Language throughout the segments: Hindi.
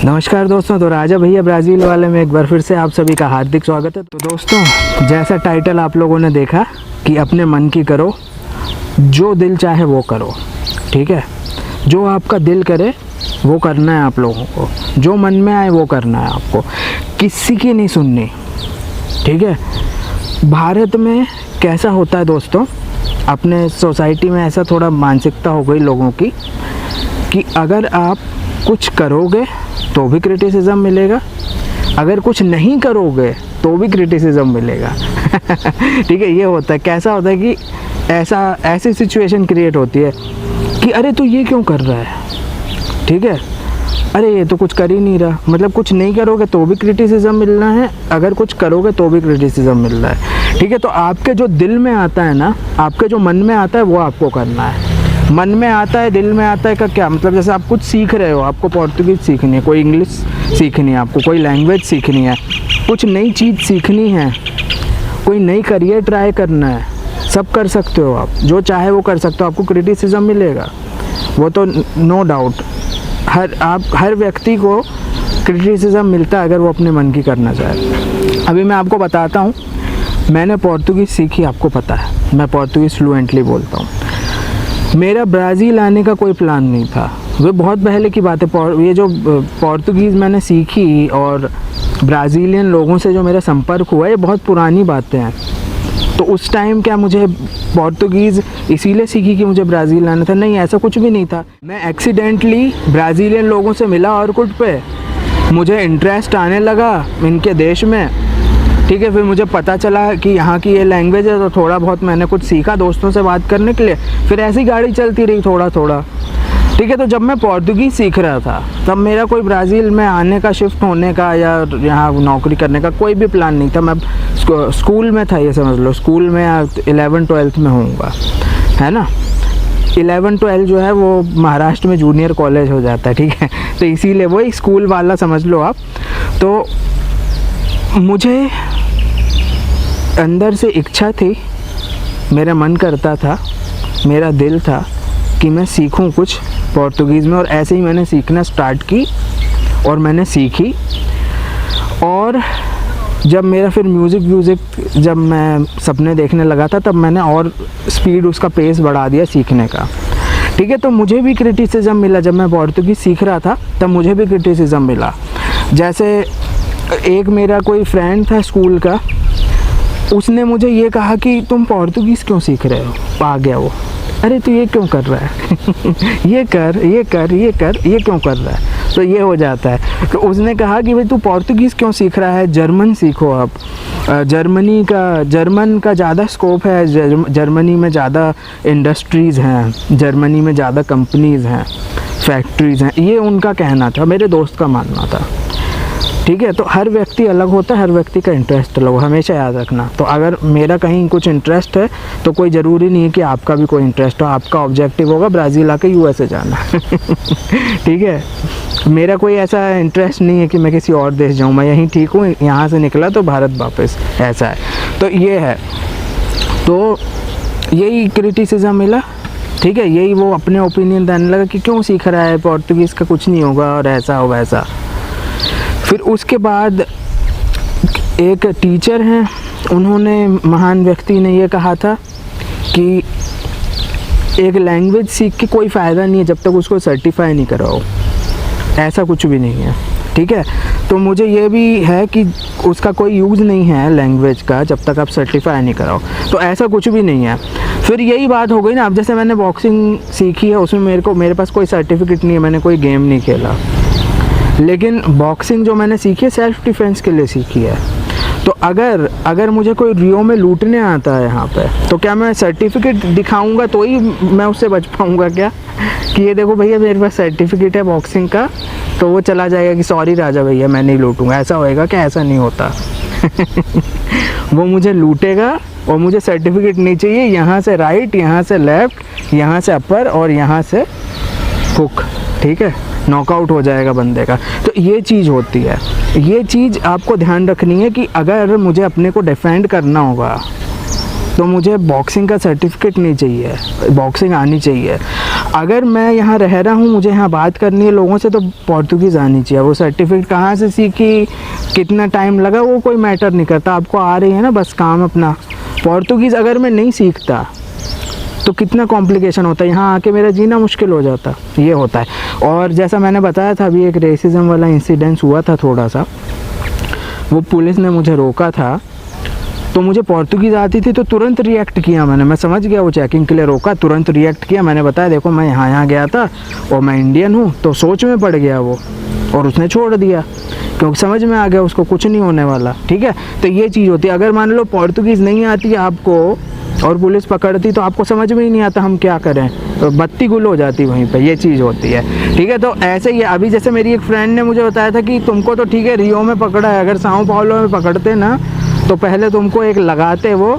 नमस्कार दोस्तों, तो राजा भैया ब्राज़ील वाले में एक बार फिर से आप सभी का हार्दिक स्वागत है। तो दोस्तों, जैसा टाइटल आप लोगों ने देखा कि अपने मन की करो, जो दिल चाहे वो करो। ठीक है, जो आपका दिल करे वो करना है आप लोगों को, जो मन में आए वो करना है आपको, किसी की नहीं सुननी। ठीक है, भारत में कैसा होता है दोस्तों, अपने सोसाइटी में ऐसा थोड़ा मानसिकता हो गई लोगों की कि अगर आप कुछ करोगे तो भी क्रिटिसिज्म मिलेगा, अगर कुछ नहीं करोगे तो भी क्रिटिसिज्म मिलेगा। ठीक है, ये होता है। कैसा होता है कि ऐसी सिचुएशन क्रिएट होती है कि अरे तू ये क्यों कर रहा है। ठीक है, अरे ये तो कुछ कर ही नहीं रहा। मतलब कुछ नहीं करोगे तो भी क्रिटिसिज्म मिलना है, अगर कुछ करोगे तो भी क्रिटिसिज्म मिल रहा है। ठीक है, तो आपके जो दिल में आता है ना, आपके जो मन में आता है वो आपको करना है। मन में आता है, दिल में आता है का क्या मतलब, जैसे आप कुछ सीख रहे हो, आपको पोर्तुगीज़ सीखनी है, कोई इंग्लिश सीखनी है, आपको कोई लैंग्वेज सीखनी है, कुछ नई चीज़ सीखनी है, कोई नई करियर ट्राई करना है, सब कर सकते हो आप, जो चाहे वो कर सकते हो। आपको क्रिटिसिज्म मिलेगा, वो तो नो डाउट। हर व्यक्ति को क्रिटिसिज्म मिलता है अगर वो अपने मन की करना चाहे। अभी मैं आपको बताता हूँ, मैंने पोर्तुगीज़ सीखी, आपको पता है मैं पोर्तुगीज़ फ्लुएंटली बोलता हूँ। मेरा ब्राज़ील आने का कोई प्लान नहीं था, वो बहुत पहले की बात है। ये जो पोर्तुगीज़ मैंने सीखी और ब्राज़ीलियन लोगों से जो मेरा संपर्क हुआ, ये बहुत पुरानी बातें हैं। तो उस टाइम क्या मुझे पोर्तुगीज़ इसीलिए सीखी कि मुझे ब्राज़ील आना था? नहीं, ऐसा कुछ भी नहीं था। मैं एक्सीडेंटली ब्राज़ीलियन लोगों से मिला ऑरकुट पे, मुझे इंटरेस्ट आने लगा इनके देश में। ठीक है, फिर मुझे पता चला कि यहाँ की ये लैंग्वेज है, तो थोड़ा बहुत मैंने कुछ सीखा दोस्तों से बात करने के लिए। फिर ऐसी गाड़ी चलती रही थोड़ा थोड़ा। ठीक है, तो जब मैं पोर्तुगीज़ सीख रहा था तब मेरा कोई ब्राज़ील में आने का, शिफ्ट होने का या यहाँ नौकरी करने का कोई भी प्लान नहीं था। मैं स्कूल में था, ये समझ लो, स्कूल में 11th-12th में होऊंगा, है ना। 11-12 जो है वो महाराष्ट्र में जूनियर कॉलेज हो जाता है। ठीक है, तो इसीलिए वही स्कूल वाला समझ लो आप। तो मुझे अंदर से इच्छा थी, मेरा मन करता था, मेरा दिल था कि मैं सीखूं कुछ पोर्तुगीज़ में, और ऐसे ही मैंने सीखना स्टार्ट की और मैंने सीखी। और जब मेरा फिर म्यूज़िक जब मैं सपने देखने लगा था, तब मैंने और स्पीड, उसका पेस बढ़ा दिया सीखने का। ठीक है, तो मुझे भी क्रिटिसिज्म मिला। जब मैं पोर्तुगीज़ सीख रहा था तब मुझे भी क्रिटिसिज्म मिला। जैसे एक मेरा कोई फ्रेंड था स्कूल का, उसने मुझे ये कहा कि तुम पोर्तुगीज़ क्यों सीख रहे हो? आ गया वो, अरे तू ये क्यों कर रहा है? ये कर, ये कर, ये कर, ये क्यों कर रहा है? तो ये हो जाता है। तो उसने कहा कि भाई तू पोर्तुगीज़ क्यों सीख रहा है, जर्मन सीखो आप। जर्मन का ज़्यादा स्कोप है, जर्मनी में ज़्यादा इंडस्ट्रीज़ हैं, जर्मनी में ज़्यादा कंपनीज़ हैं, फैक्ट्रीज़ हैं। ये उनका कहना था, मेरे दोस्त का मानना था। ठीक है, तो हर व्यक्ति अलग होता है, हर व्यक्ति का इंटरेस्ट अलग हो, हमेशा याद रखना। तो अगर मेरा कहीं कुछ इंटरेस्ट है तो कोई ज़रूरी नहीं है कि आपका भी कोई इंटरेस्ट हो। आपका ऑब्जेक्टिव होगा ब्राज़ील आके यूएसए जाना। ठीक है, मेरा कोई ऐसा इंटरेस्ट नहीं है कि मैं किसी और देश जाऊँ, मैं यहीं ठीक हूँ, यहाँ से निकला तो भारत वापस, ऐसा है। तो ये है, तो यही क्रिटिसिज्म मिला। ठीक है, यही वो अपने ओपिनियन देने लगा कि क्यों सीख रहा है, पोर्तुगीज़ का कुछ नहीं होगा और ऐसा हो वैसा। फिर उसके बाद एक टीचर हैं, उन्होंने, महान व्यक्ति ने ये कहा था कि एक लैंग्वेज सीख के कोई फ़ायदा नहीं है जब तक उसको सर्टिफाई नहीं कराओ। ऐसा कुछ भी नहीं है। ठीक है, तो मुझे ये भी है कि उसका कोई यूज़ नहीं है लैंग्वेज का जब तक आप सर्टिफाई नहीं कराओ। तो ऐसा कुछ भी नहीं है। फिर यही बात हो गई ना, अब जैसे मैंने बॉक्सिंग सीखी है, उसमें मेरे पास कोई सर्टिफिकेट नहीं है, मैंने कोई गेम नहीं खेला, लेकिन बॉक्सिंग जो मैंने सीखी है सेल्फ़ डिफेंस के लिए सीखी है। तो अगर मुझे कोई रियो में लूटने आता है यहाँ पे, तो क्या मैं सर्टिफिकेट दिखाऊंगा तो ही मैं उससे बच पाऊँगा क्या? कि ये देखो भैया मेरे पास सर्टिफिकेट है बॉक्सिंग का, तो वो चला जाएगा कि सॉरी राजा भैया मैं नहीं लूटूंगा। ऐसा होएगा क्या? ऐसा नहीं होता। वो मुझे लूटेगा और मुझे सर्टिफिकेट नहीं चाहिए। यहाँ से राइट, यहाँ से लेफ़्ट, यहाँ से अपर और यहाँ से हुक। ठीक है, नॉकआउट हो जाएगा बंदे का। तो ये चीज़ होती है, ये चीज़ आपको ध्यान रखनी है कि अगर मुझे अपने को डिफेंड करना होगा तो मुझे बॉक्सिंग का सर्टिफिकेट नहीं चाहिए, बॉक्सिंग आनी चाहिए। अगर मैं यहाँ रह रहा हूँ, मुझे यहाँ बात करनी है लोगों से, तो पोर्तुगीज़ आनी चाहिए। वो सर्टिफिकेट कहाँ से सीखी, कितना टाइम लगा, वो कोई मैटर नहीं करता, आपको आ रही है ना बस काम अपना। पोर्तुगीज़ अगर मैं नहीं सीखता तो कितना कॉम्प्लिकेशन होता है, यहाँ आके मेरा जीना मुश्किल हो जाता, ये होता है। और जैसा मैंने बताया था अभी, एक रेसिज्म वाला इंसिडेंस हुआ था थोड़ा सा, वो पुलिस ने मुझे रोका था, तो मुझे पोर्तुगीज़ आती थी तो तुरंत रिएक्ट किया मैंने, मैं समझ गया वो चेकिंग के लिए रोका, तुरंत रिएक्ट किया। मैंने बताया देखो मैं यहाँ गया था और मैं इंडियन हूँ, तो सोच में पड़ गया वो, और उसने छोड़ दिया क्योंकि समझ में आ गया उसको कुछ नहीं होने वाला, ठीक है। तो ये चीज़ होती है, अगर मान लो पोर्तुगीज़ नहीं आती है आपको और पुलिस पकड़ती, तो आपको समझ में ही नहीं आता हम क्या करें, तो बत्ती गुल हो जाती वहीं पे, ये चीज़ होती है, ठीक है। तो ऐसे ही अभी जैसे मेरी एक फ्रेंड ने मुझे बताया था कि तुमको तो ठीक है रियो में पकड़ा है, अगर साओ पाउलो में पकड़ते ना तो पहले तुमको एक लगाते वो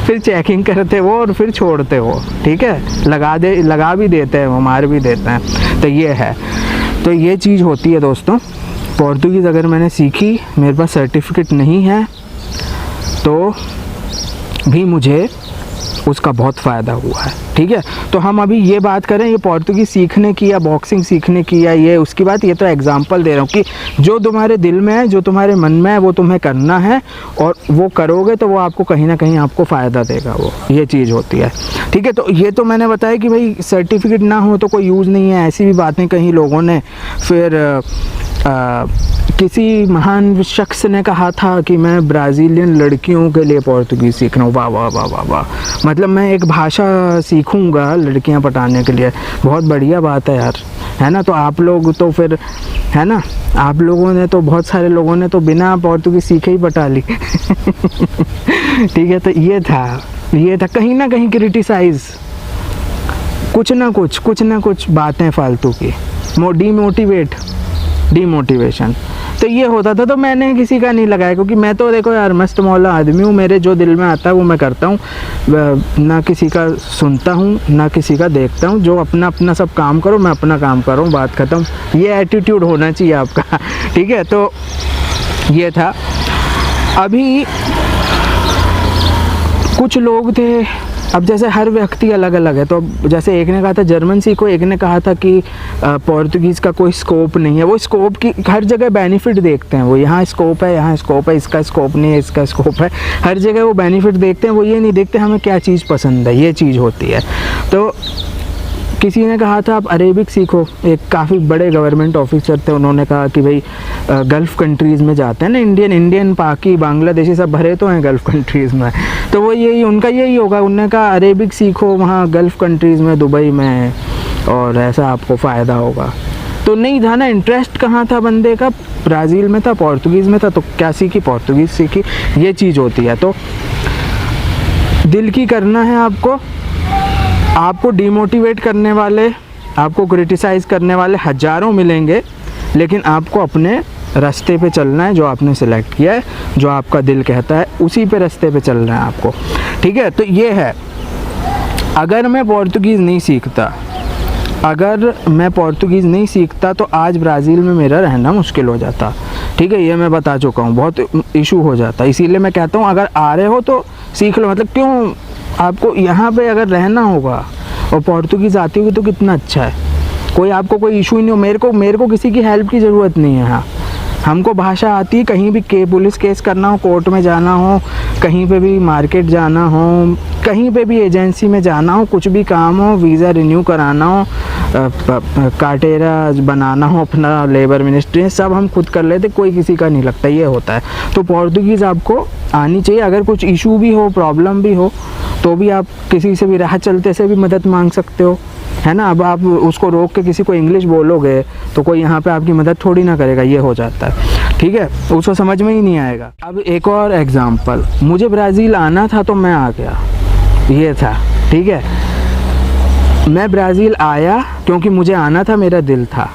फिर चेकिंग करते वो और फिर छोड़ते वो, ठीक है। लगा भी देते हैं वो, मार भी देते हैं, तो ये है। तो ये चीज़ होती है दोस्तों। पोर्तुगीज़ अगर मैंने सीखी, मेरे पास सर्टिफिकेट नहीं है, तो भी मुझे उसका बहुत फ़ायदा हुआ है, ठीक है। तो हम अभी ये बात करें ये पोर्तुगीज़ सीखने की या बॉक्सिंग सीखने की या ये उसकी बात, ये तो एग्जांपल दे रहा हूँ कि जो तुम्हारे दिल में है, जो तुम्हारे मन में है, वो तुम्हें करना है, और वो करोगे तो वो आपको कहीं ना कहीं आपको फ़ायदा देगा, वो ये चीज़ होती है, ठीक है। तो ये तो मैंने बताया कि भाई सर्टिफिकेट ना हो तो कोई यूज़ नहीं है, ऐसी भी बातें कहीं लोगों ने। फिर किसी महान शख्स ने कहा था कि मैं ब्राज़ीलियन लड़कियों के लिए पोर्तुगीज़ सीख रहा हूँ। वाह वाह वाह वाह वाह, मतलब मैं एक भाषा सीखूँगा लड़कियाँ पटाने के लिए, बहुत बढ़िया बात है यार, है ना। तो आप लोग तो फिर, है ना, आप लोगों ने तो, बहुत सारे लोगों ने तो बिना पोर्तुगीज़ सीखे ही पटा ली ठीक है। तो ये था कहीं ना कहीं क्रिटिसाइज़, कुछ ना कुछ बातें फालतू की, डिमोटिवेशन, तो ये होता था। तो मैंने किसी का नहीं लगाया, क्योंकि मैं तो देखो यार मस्त मौला आदमी हूँ, मेरे जो दिल में आता है वो मैं करता हूँ, ना किसी का सुनता हूँ ना किसी का देखता हूँ, जो अपना सब काम करो, मैं अपना काम कर रहा हूँ, बात ख़त्म। ये एटीट्यूड होना चाहिए आपका ठीक है। तो ये था। अभी कुछ लोग थे, अब जैसे हर व्यक्ति अलग अलग है, तो जैसे एक ने कहा था जर्मन सीखो, एक ने कहा था कि पोर्तुगीज़ का कोई स्कोप नहीं है। वो स्कोप की हर जगह बेनिफिट देखते हैं, वो यहाँ स्कोप है, यहाँ स्कोप है, इसका स्कोप नहीं है, इसका स्कोप है, हर जगह वो बेनिफिट देखते हैं, वो ये नहीं देखते हमें क्या चीज़ पसंद है, ये चीज़ होती है। तो किसी ने कहा था आप अरेबिक सीखो, एक काफ़ी बड़े गवर्नमेंट ऑफिसर थे, उन्होंने कहा कि भाई गल्फ़ कंट्रीज़ में जाते हैं ना, इंडियन पाकी बांग्लादेशी सब भरे तो हैं गल्फ़ कंट्रीज़ में, तो वो यही उनका यही होगा, उन्होंने कहा अरेबिक सीखो वहाँ गल्फ़ कंट्रीज़ में, दुबई में, और ऐसा आपको फ़ायदा होगा। तो नहीं था ना, इंटरेस्ट कहाँ था बंदे का, ब्राज़ील में था, पोर्तुगीज़ में था, तो क्या सीखी, पोर्तुगीज़ सीखी, ये चीज़ होती है। तो दिल की करना है आपको डिमोटिवेट करने वाले, आपको क्रिटिसाइज़ करने वाले हज़ारों मिलेंगे, लेकिन आपको अपने रास्ते पे चलना है, जो आपने सेलेक्ट किया है, जो आपका दिल कहता है, उसी पे रास्ते पे चलना है आपको, ठीक है। तो ये है। अगर मैं पोर्तुगीज़ नहीं सीखता तो आज ब्राज़ील में मेरा रहना मुश्किल हो जाता, ठीक है। ये मैं बता चुका हूँ, बहुत इशू हो जाता, इसीलिए मैं कहता हूँ अगर आ रहे हो तो सीख लो। मतलब क्यों, आपको यहाँ पे अगर रहना होगा और पोर्तुगीज़ आती होगी तो कितना अच्छा है, कोई आपको कोई इशू ही नहीं हो। मेरे को किसी की हेल्प की ज़रूरत नहीं है। हाँ, हमको भाषा आती है, कहीं भी पुलिस केस करना हो, कोर्ट में जाना हो, कहीं पे भी मार्केट जाना हो, कहीं पे भी एजेंसी में जाना हो, कुछ भी काम हो, वीज़ा रिन्यू कराना हो, कार्टेरा बनाना हो, अपना लेबर मिनिस्ट्री, सब हम खुद कर लेते, कोई किसी का नहीं लगता, ये होता है। तो पोर्तुगीज़ आपको आनी चाहिए। अगर कुछ इशू भी हो, प्रॉब्लम भी हो, तो भी आप किसी से भी राह चलते से भी मदद मांग सकते हो, है ना। अब आप उसको रोक के किसी को इंग्लिश बोलोगे तो कोई यहाँ पे आपकी मदद थोड़ी ना करेगा, ये हो जाता है, ठीक है, उसको समझ में ही नहीं आएगा। अब एक और एग्जांपल, मुझे ब्राज़ील आना था तो मैं आ गया, ये था, ठीक है। मैं ब्राज़ील आया क्योंकि मुझे आना था, मेरा दिल था।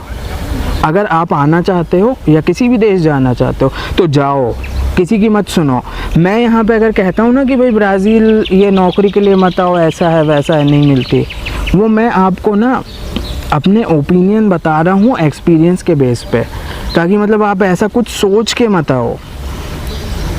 अगर आप आना चाहते हो या किसी भी देश जाना चाहते हो तो जाओ, किसी की मत सुनो। मैं यहाँ पे अगर कहता हूँ ना कि भाई ब्राज़ील ये नौकरी के लिए मत आओ, ऐसा है वैसा है, नहीं मिलती, वो मैं आपको ना अपने ओपिनियन बता रहा हूँ एक्सपीरियंस के बेस पे, ताकि मतलब आप ऐसा कुछ सोच के मत आओ,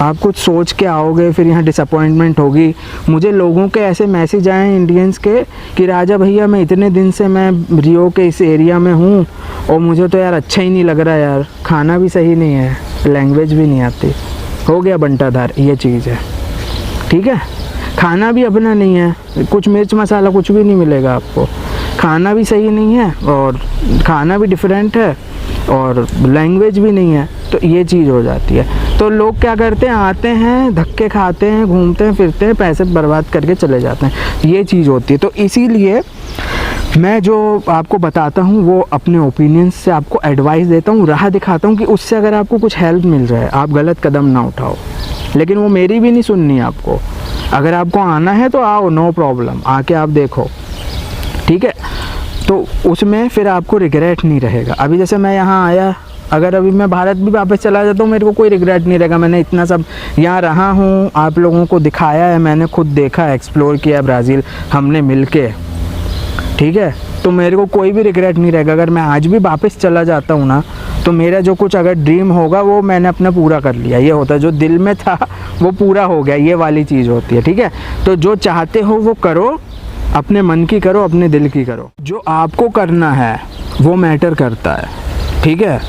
आप कुछ सोच के आओगे, फिर यहाँ डिसअपॉइंटमेंट होगी। मुझे लोगों के ऐसे मैसेज आए इंडियंस के कि राजा भैया मैं इतने दिन से मैं रियो के इस एरिया में हूँ और मुझे तो यार अच्छा ही नहीं लग रहा यार, खाना भी सही नहीं है, लैंग्वेज भी नहीं आती, हो गया बंटाधार। ये चीज़ है, ठीक है। खाना भी अपना नहीं है, कुछ मिर्च मसाला कुछ भी नहीं मिलेगा आपको, खाना भी सही नहीं है और खाना भी डिफरेंट है और लैंग्वेज भी नहीं है, तो ये चीज़ हो जाती है। तो लोग क्या करते हैं, आते हैं, धक्के खाते हैं, घूमते हैं फिरते हैं, पैसे बर्बाद करके चले जाते हैं, ये चीज़ होती है। तो इसीलिए मैं जो आपको बताता हूँ वो अपने ओपिनियंस से आपको एडवाइस देता हूँ, राह दिखाता हूँ कि उससे अगर आपको कुछ हेल्प मिल जाए, आप गलत कदम ना उठाओ। लेकिन वो मेरी भी नहीं सुननी आपको, अगर आपको आना है तो आओ, नो प्रॉब्लम, आके आप देखो, ठीक है। तो उसमें फिर आपको रिग्रेट नहीं रहेगा। अभी जैसे मैं यहाँ आया, अगर अभी मैं भारत भी वापस चला जाता हूँ, मेरे को कोई रिग्रेट नहीं रहेगा। मैंने इतना सब यहाँ रहा हूँ, आप लोगों को दिखाया है, मैंने खुद देखा, एक्सप्लोर किया ब्राज़ील हमने मिलके, ठीक है। तो मेरे को कोई भी रिग्रेट नहीं रहेगा। अगर मैं आज भी वापस चला जाता हूँ ना, तो मेरा जो कुछ अगर ड्रीम होगा वो मैंने अपना पूरा कर लिया, ये होता है। जो दिल में था वो पूरा हो गया, ये वाली चीज़ होती है, ठीक है। तो जो चाहते हो वो करो, अपने मन की करो, अपने दिल की करो। जो आपको करना है वो मैटर करता है, ठीक है।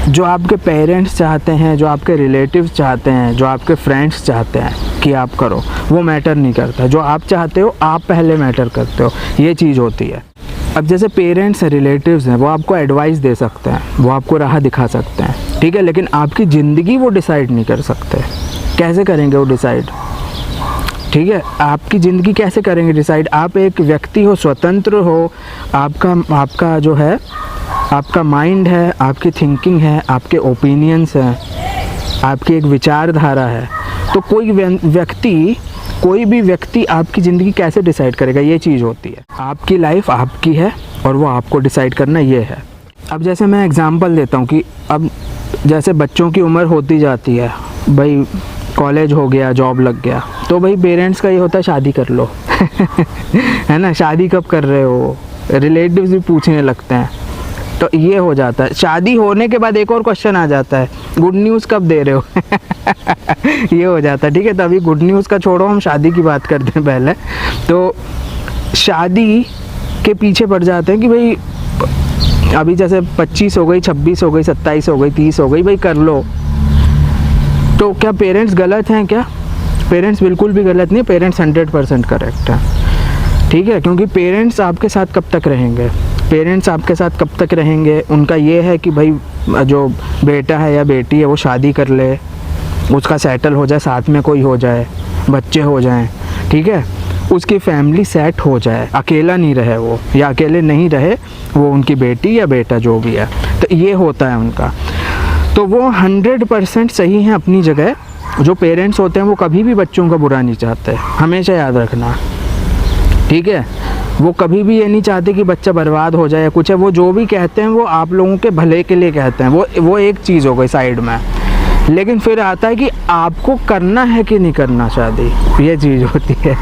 जो आपके पेरेंट्स चाहते हैं, जो आपके रिलेटिव्स चाहते हैं, जो आपके फ्रेंड्स चाहते हैं कि आप करो, वो मैटर नहीं करता। जो आप चाहते हो आप पहले मैटर करते हो, ये चीज़ होती है। अब जैसे पेरेंट्स हैं, रिलेटिव्स हैं, वो आपको एडवाइस दे सकते हैं, वो आपको राह दिखा सकते हैं, ठीक है। लेकिन आपकी ज़िंदगी वो डिसाइड नहीं कर सकते। कैसे करेंगे वो डिसाइड, ठीक है। आपकी ज़िंदगी कैसे करेंगे डिसाइड? आप एक व्यक्ति हो, स्वतंत्र हो, आपका जो है आपका माइंड है, आपकी थिंकिंग है, आपके ओपिनियंस हैं, आपकी एक विचारधारा है। तो कोई भी व्यक्ति आपकी ज़िंदगी कैसे डिसाइड करेगा, ये चीज़ होती है। आपकी लाइफ आपकी है और वो आपको डिसाइड करना ये है। अब जैसे मैं एग्ज़ाम्पल देता हूँ कि अब जैसे बच्चों की उम्र होती जाती है, भाई कॉलेज हो गया, जॉब लग गया, तो भाई पेरेंट्स का ये होता है शादी कर लो है ना, शादी कब कर रहे हो, रिलेटिव्स भी पूछने लगते हैं। तो ये हो जाता है। शादी होने के बाद एक और क्वेश्चन आ जाता है, गुड न्यूज़ कब दे रहे हो ये हो जाता है, ठीक है। तो अभी गुड न्यूज़ का छोड़ो, हम शादी की बात करते हैं पहले। तो शादी के पीछे पड़ जाते हैं कि भाई अभी जैसे 25 हो गई, 26 हो गई, 27 हो गई, 30 हो गई, भाई कर लो। तो क्या पेरेंट्स गलत हैं क्या? पेरेंट्स बिल्कुल भी गलत नहीं, पेरेंट्स 100% करेक्ट है, ठीक है। क्योंकि पेरेंट्स आपके साथ कब तक रहेंगे, उनका ये है कि भाई जो बेटा है या बेटी है वो शादी कर ले, उसका सेटल हो जाए, साथ में कोई हो जाए, बच्चे हो जाएं, ठीक है, उसकी फैमिली सेट हो जाए, अकेला नहीं रहे वो, या अकेले नहीं रहे वो, उनकी बेटी या बेटा जो भी है। तो ये होता है उनका। तो वो 100% सही है अपनी जगह। जो पेरेंट्स होते हैं वो कभी भी बच्चों का बुरा नहीं चाहते, हमेशा याद रखना, ठीक है। वो कभी भी ये नहीं चाहते कि बच्चा बर्बाद हो जाए या कुछ है। वो जो भी कहते हैं वो आप लोगों के भले के लिए कहते हैं, वो एक चीज़ हो गई साइड में। लेकिन फिर आता है कि आपको करना है कि नहीं करना शादी, ये चीज़ होती है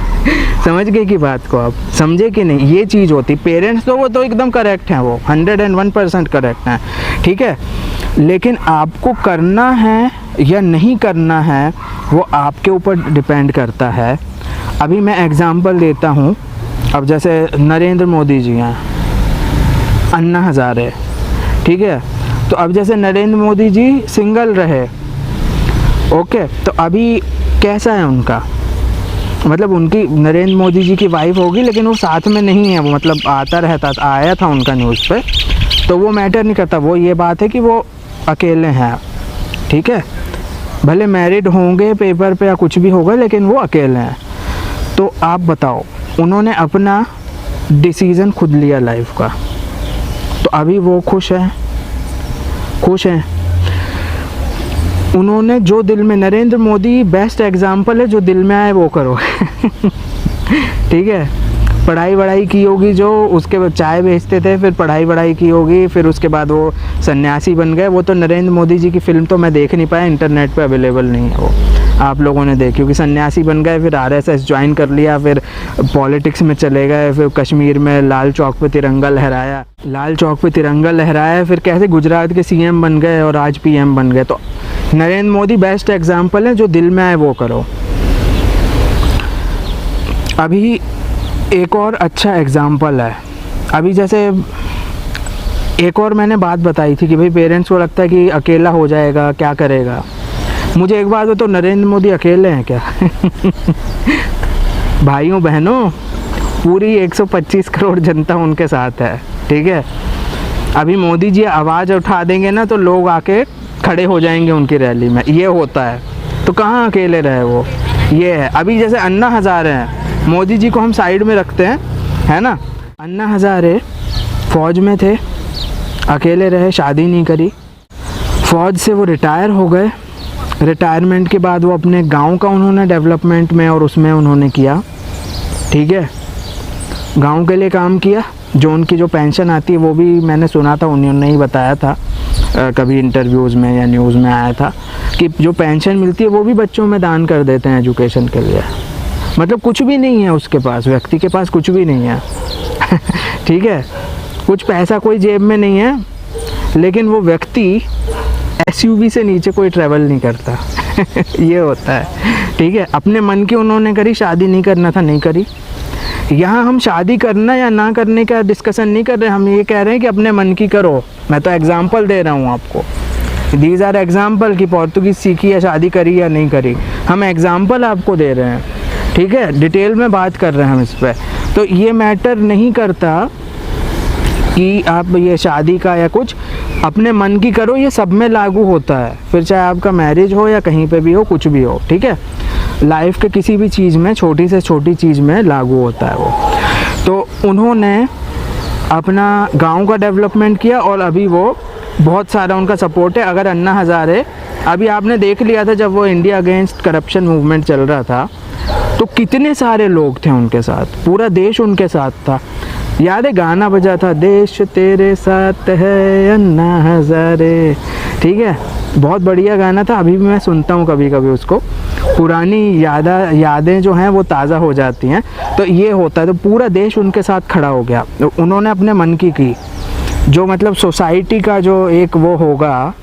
समझ गए कि बात को आप समझे कि नहीं, ये चीज़ होती। पेरेंट्स तो वो तो एकदम करेक्ट हैं, वो 101% करेक्ट हैं, ठीक है। लेकिन आपको करना है या नहीं करना है वो आपके ऊपर डिपेंड करता है। अभी मैं एग्ज़ाम्पल देता हूँ। अब जैसे नरेंद्र मोदी जी हैं, अन्ना हज़ारे, ठीक है। तो अब जैसे नरेंद्र मोदी जी सिंगल रहे, ओके, तो अभी कैसा है उनका, मतलब उनकी नरेंद्र मोदी जी की वाइफ होगी लेकिन वो साथ में नहीं है, वो मतलब आया था उनका न्यूज़ पे, तो वो मैटर नहीं करता। वो ये बात है कि वो अकेले हैं, ठीक है। भले मैरिड होंगे पेपर पे या कुछ भी होगा, लेकिन वो अकेले हैं। तो आप बताओ, उन्होंने अपना डिसीज़न खुद लिया लाइफ का, तो अभी वो खुश हैं। उन्होंने जो दिल में, नरेंद्र मोदी बेस्ट एग्जाम्पल है, जो दिल में आए वो करो ठीक है। पढ़ाई वढ़ाई की होगी, जो उसके बाद चाय बेचते थे, फिर पढ़ाई वढ़ाई की होगी, फिर उसके बाद वो सन्यासी बन गए। वो तो नरेंद्र मोदी जी की फ़िल्म तो मैं देख नहीं पाया, इंटरनेट पे अवेलेबल नहीं है वो, आप लोगों ने देखी होगी। सन्यासी बन गए, फिर RSS ज्वाइन कर लिया, फिर पॉलिटिक्स में चले गए, फिर कश्मीर में लाल चौक पे तिरंगा लहराया, फिर कैसे गुजरात के CM बन गए और आज PM बन गए। तो नरेंद्र मोदी बेस्ट एग्जाम्पल है, जो दिल में आए वो करो। अभी एक और अच्छा एग्जाम्पल है, अभी जैसे एक और मैंने बात बताई थी कि भाई पेरेंट्स को लगता है कि अकेला हो जाएगा, क्या करेगा। मुझे एक बात बताओ, नरेंद्र मोदी अकेले हैं क्या? भाइयों बहनों, पूरी 125 करोड़ जनता उनके साथ है, ठीक है। अभी मोदी जी आवाज़ उठा देंगे ना तो लोग आके खड़े हो जाएंगे उनकी रैली में, ये होता है। तो कहाँ अकेले रहे वो, ये है। अभी जैसे अन्ना हज़ारे हैं, मोदी जी को हम साइड में रखते हैं, है ना। अन्ना हज़ारे फ़ौज में थे, अकेले रहे, शादी नहीं करी, फ़ौज से वो रिटायर हो गए। रिटायरमेंट के बाद वो अपने गांव का उन्होंने डेवलपमेंट में और उसमें उन्होंने किया, ठीक है। गांव के लिए काम किया। जो उनकी जो पेंशन आती है वो भी मैंने सुना था, उन्होंने ही बताया था कभी इंटरव्यूज़ में या न्यूज़ में आया था कि जो पेंशन मिलती है वो भी बच्चों में दान कर देते हैं एजुकेशन के लिए। मतलब कुछ भी नहीं है उसके पास, व्यक्ति के पास कुछ भी नहीं है। ठीक है, कुछ पैसा कोई जेब में नहीं है, लेकिन वो व्यक्ति एसयूवी से नीचे कोई ट्रैवल नहीं करता। ये होता है, ठीक है। अपने मन की उन्होंने करी, शादी नहीं करना था, नहीं करी। यहाँ हम शादी करना या ना करने का डिस्कशन नहीं कर रहे, हम ये कह रहे हैं कि अपने मन की करो। मैं तो एग्जांपल दे रहा हूँ आपको, दीज आर एग्जांपल कि पोर्तुगीज़ सीखी या शादी करी या नहीं करी, हम एग्जांपल आपको दे रहे हैं, ठीक है। डिटेल में बात कर रहे हैं हम इस पर। तो ये मैटर नहीं करता कि आप ये शादी का या कुछ, अपने मन की करो, ये सब में लागू होता है। फिर चाहे आपका मैरिज हो या कहीं पे भी हो, कुछ भी हो, ठीक है। लाइफ के किसी भी चीज़ में, छोटी से छोटी चीज़ में लागू होता है वो। तो उन्होंने अपना गांव का डेवलपमेंट किया और अभी वो बहुत सारा उनका सपोर्ट है। अगर अन्ना हज़ारे, अभी आपने देख लिया था जब वो इंडिया अगेंस्ट करप्शन मूवमेंट चल रहा था, तो कितने सारे लोग थे उनके साथ, पूरा देश उनके साथ था। याद है गाना बजा था, देश तेरे साथ है अन्ना हज़ारे, ठीक है। बहुत बढ़िया गाना था, अभी भी मैं सुनता हूँ कभी कभी उसको, पुरानी यादें जो हैं वो ताज़ा हो जाती हैं। तो ये होता है, तो पूरा देश उनके साथ खड़ा हो गया। तो उन्होंने अपने मन की जो मतलब सोसाइटी का जो एक वो होगा,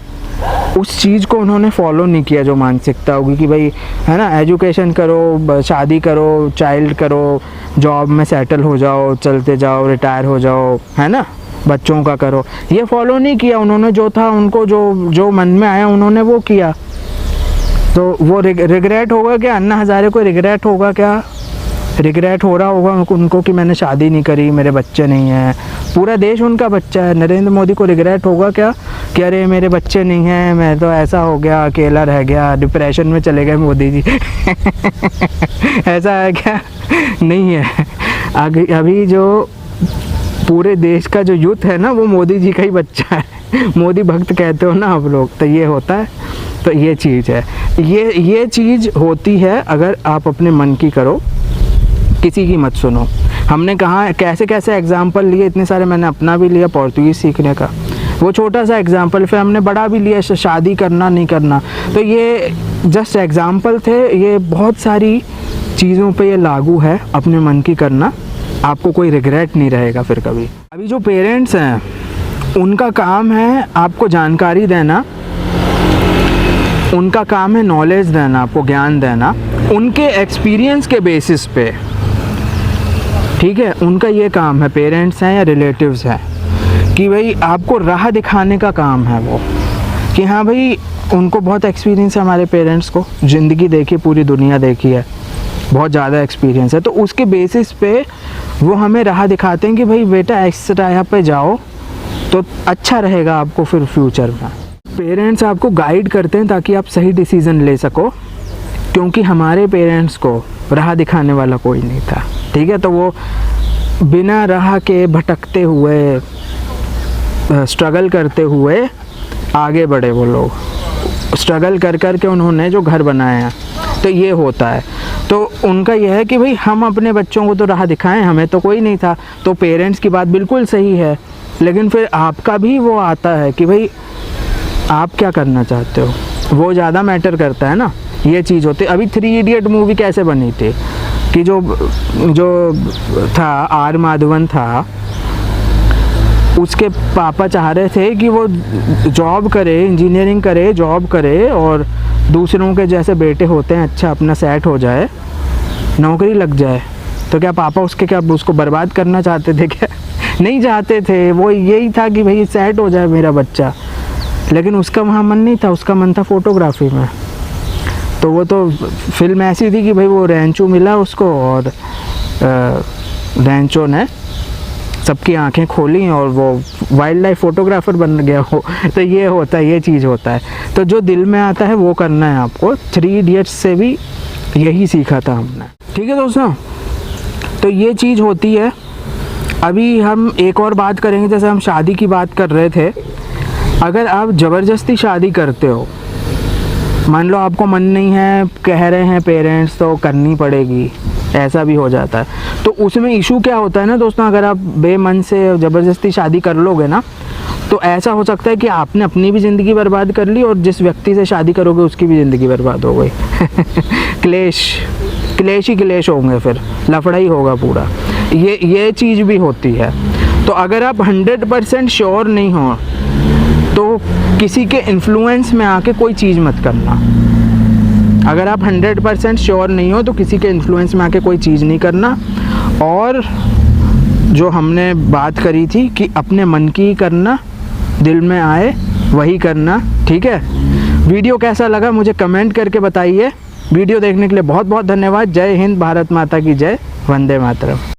उस चीज़ को उन्होंने फॉलो नहीं किया, जो मानसिकता होगी कि भाई, है ना, एजुकेशन करो, शादी करो, चाइल्ड करो, जॉब में सेटल हो जाओ, चलते जाओ, रिटायर हो जाओ, है ना, बच्चों का करो, ये फॉलो नहीं किया उन्होंने। जो था उनको जो मन में आया उन्होंने वो किया। तो वो रिग्रेट होगा क्या? अन्ना हज़ारे को रिग्रेट होगा क्या? रिग्रेट हो रहा होगा उनको कि मैंने शादी नहीं करी, मेरे बच्चे नहीं हैं, पूरा देश उनका बच्चा है। नरेंद्र मोदी को रिग्रेट होगा क्या कि अरे मेरे बच्चे नहीं हैं, मैं तो ऐसा हो गया, अकेला रह गया, डिप्रेशन में चले गए मोदी जी? ऐसा है क्या? नहीं है। अभी जो पूरे देश का जो यूथ है ना, वो मोदी जी का ही बच्चा है। मोदी भक्त कहते हो ना आप लोग, तो ये होता है। तो ये चीज़ है, ये चीज़ होती है अगर आप अपने मन की करो, किसी की मत सुनो। हमने कहा कैसे कैसे एग्जाम्पल लिए, इतने सारे मैंने अपना भी लिया पोर्तुगीज़ सीखने का, वो छोटा सा एग्जाम्पल, फिर हमने बड़ा भी लिया, शादी करना नहीं करना। तो ये जस्ट एग्जाम्पल थे, ये बहुत सारी चीज़ों पे ये लागू है, अपने मन की करना, आपको कोई रिग्रेट नहीं रहेगा फिर कभी। अभी जो पेरेंट्स हैं उनका काम है आपको जानकारी देना, उनका काम है नॉलेज देना, आपको ज्ञान देना उनके एक्सपीरियंस के बेसिस पे, ठीक है। उनका ये काम है, पेरेंट्स हैं या रिलेटिव्स हैं, कि भाई आपको राह दिखाने का काम है वो, कि हाँ भाई उनको बहुत एक्सपीरियंस है, हमारे पेरेंट्स को ज़िंदगी देखी, पूरी दुनिया देखी है, बहुत ज़्यादा एक्सपीरियंस है। तो उसके बेसिस पे वो हमें राह दिखाते हैं कि भाई बेटा इस राह पे जाओ तो अच्छा रहेगा आपको फिर फ्यूचर में। पेरेंट्स आपको गाइड करते हैं ताकि आप सही डिसीज़न ले सको, क्योंकि हमारे पेरेंट्स को राह दिखाने वाला कोई नहीं था, ठीक है। तो वो बिना राह के भटकते हुए, स्ट्रगल करते हुए आगे बढ़े, वो लोग स्ट्रगल कर कर के उन्होंने जो घर बनाए हैं। तो ये होता है। तो उनका यह है कि भाई हम अपने बच्चों को तो राह दिखाएं, हमें तो कोई नहीं था। तो पेरेंट्स की बात बिल्कुल सही है, लेकिन फिर आपका भी वो आता है कि भाई आप क्या करना चाहते हो, वो ज़्यादा मैटर करता है ना। ये चीज़ होती है। अभी 3 इडियट मूवी कैसे बनी थी कि जो था आर माधवन था, उसके पापा चाह रहे थे कि वो जॉब करे, इंजीनियरिंग करे, जॉब करे और दूसरों के जैसे बेटे होते हैं अच्छा अपना सेट हो जाए, नौकरी लग जाए। तो क्या पापा उसके क्या उसको बर्बाद करना चाहते थे क्या? नहीं चाहते थे, वो यही था कि भाई सेट हो जाए मेरा बच्चा। लेकिन उसका वहाँ मन नहीं था, उसका मन था फ़ोटोग्राफी में। तो वो तो फिल्म ऐसी थी कि भाई वो रेंचो मिला उसको और रेंचो ने सबकी आंखें खोली और वो वाइल्ड लाइफ फ़ोटोग्राफ़र बन गया हो। तो ये होता है, ये चीज़ होता है। तो जो दिल में आता है वो करना है आपको। 3 इडियट्स से भी यही सीखा था हमने। ठीक है दोस्तों, तो ये चीज़ होती है। अभी हम एक और बात करेंगे, जैसे हम शादी की बात कर रहे थे। अगर आप ज़बरदस्ती शादी करते हो, मान लो आपको मन नहीं है, कह रहे हैं पेरेंट्स तो करनी पड़ेगी, ऐसा भी हो जाता है। तो उसमें इशू क्या होता है ना दोस्तों, अगर आप बेमन से ज़बरदस्ती शादी कर लोगे ना, तो ऐसा हो सकता है कि आपने अपनी भी ज़िंदगी बर्बाद कर ली और जिस व्यक्ति से शादी करोगे उसकी भी ज़िंदगी बर्बाद हो गई। क्लेश ही क्लेश होंगे, फिर लफड़ा ही होगा पूरा। ये चीज़ भी होती है। तो अगर आप 100% श्योर नहीं हो तो किसी के इन्फ्लुएंस में आके कोई चीज़ मत करना। अगर आप 100% श्योर नहीं हो तो किसी के इन्फ्लुएंस में आके कोई चीज़ नहीं करना। और जो हमने बात करी थी कि अपने मन की करना, दिल में आए वही करना। ठीक है, वीडियो कैसा लगा मुझे कमेंट करके बताइए। वीडियो देखने के लिए बहुत बहुत धन्यवाद। जय हिंद, भारत माता की जय, वंदे मातरम।